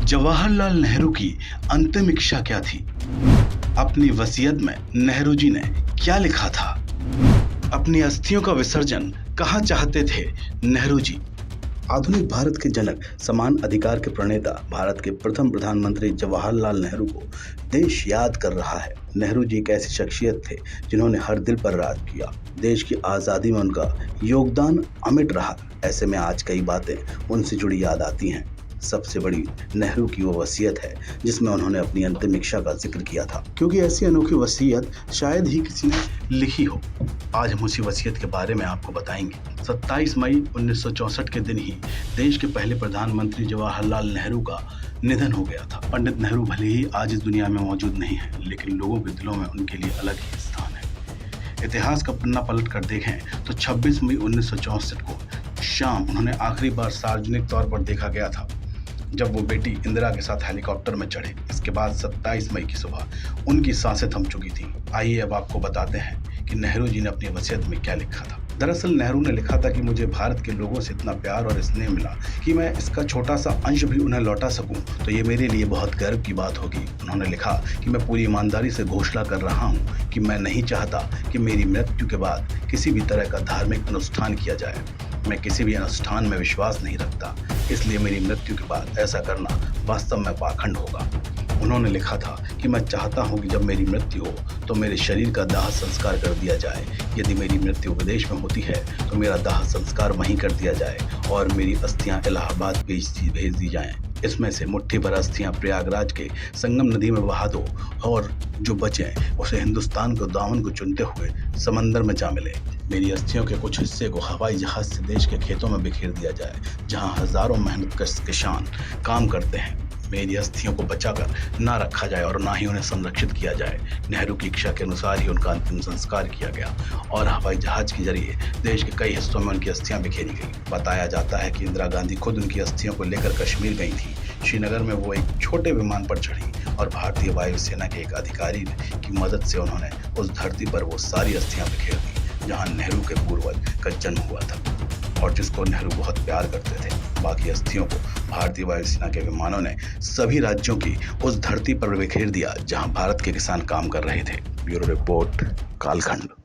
जवाहरलाल नेहरू की अंतिम इच्छा क्या थी? अपनी वसीयत में नेहरू जी ने क्या लिखा था? अपनी अस्थियों का विसर्जन कहाँ चाहते थे नेहरू जी? आधुनिक भारत के जनक, समान अधिकार के प्रणेता, भारत के प्रथम प्रधानमंत्री जवाहरलाल नेहरू को देश याद कर रहा है। नेहरू जी एक ऐसी शख्सियत थे जिन्होंने हर दिल पर राज किया। देश की आज़ादी में उनका योगदान अमिट रहा। ऐसे में आज कई बातें उनसे जुड़ी याद आती हैं। सबसे बड़ी नेहरू की वो वसीयत है जिसमें उन्होंने अपनी अंतिम इच्छा का जिक्र किया था, क्योंकि ऐसी अनोखी वसीयत शायद ही किसी ने लिखी हो। आज हम उसी वसीयत के बारे में आपको बताएंगे। 27 मई 1964 के दिन ही देश के पहले प्रधानमंत्री जवाहरलाल नेहरू का निधन हो गया था। पंडित नेहरू भले ही आज इस दुनिया में मौजूद नहीं है, लेकिन लोगों के दिलों में उनके लिए अलग ही स्थान है। इतिहास का पन्ना पलट कर देखें तो 26 मई 1964 को शाम उन्होंने आखिरी बार सार्वजनिक तौर पर देखा गया था, जब वो बेटी इंदिरा के साथ हेलीकॉप्टर में चढ़े। इसके बाद 27 मई की सुबह उनकी सांसें थम चुकी थीं। आइए अब आपको बताते हैं कि नेहरू जी ने अपनी वसीयत में क्या लिखा था। दरअसल नेहरू ने लिखा था कि मुझे भारत के लोगों से इतना प्यार और स्नेह मिला कि मैं इसका छोटा सा अंश भी उन्हें लौटा सकूं तो ये मेरे लिए बहुत गर्व की बात होगी। उन्होंने लिखा कि मैं पूरी ईमानदारी से घोषणा कर रहा हूं कि मैं नहीं चाहता कि मेरी मृत्यु के बाद किसी भी तरह का धार्मिक अनुष्ठान किया जाए। मैं किसी भी अनुष्ठान में विश्वास नहीं रखता, इसलिए मेरी मृत्यु के बाद ऐसा करना वास्तव में पाखंड होगा। उन्होंने लिखा था कि मैं चाहता हूं कि जब मेरी मृत्यु हो तो मेरे शरीर का दाह संस्कार कर दिया जाए। यदि मेरी मृत्यु विदेश में होती है तो मेरा दाह संस्कार वहीं कर दिया जाए और मेरी अस्थियां इलाहाबाद भेज दी जाएं। इसमें से मुट्ठी भर अस्थियां प्रयागराज के संगम नदी में बहा दो और जो बचे उसे हिंदुस्तान को दामन को चुनते हुए समंदर में जा मिले। मेरी अस्थियों के कुछ हिस्से को हवाई जहाज से देश के खेतों में बिखेर दिया जाए, जहां हजारों मेहनतकश किसान काम करते हैं। मेरी अस्थियों को बचाकर ना रखा जाए और ना ही उन्हें संरक्षित किया जाए। नेहरू की इच्छा के अनुसार ही उनका अंतिम संस्कार किया गया और हवाई जहाज के जरिए देश के कई हिस्सों में उनकी अस्थियां बिखेरी गई। बताया जाता है कि इंदिरा गांधी खुद उनकी अस्थियों को लेकर कश्मीर गई थी। श्रीनगर में वो एक छोटे विमान पर चढ़ी और भारतीय वायुसेना के एक अधिकारी की मदद से उन्होंने उस धरती पर वो सारी अस्थियां बिखेर दी जहां नेहरू के पूर्वज का जन्म हुआ था और जिसको नेहरू बहुत प्यार करते थे। बाकी अस्थियों को भारतीय वायुसेना के विमानों ने सभी राज्यों की उस धरती पर बिखेर दिया जहां भारत के किसान काम कर रहे थे। ब्यूरो रिपोर्ट, कालखंड।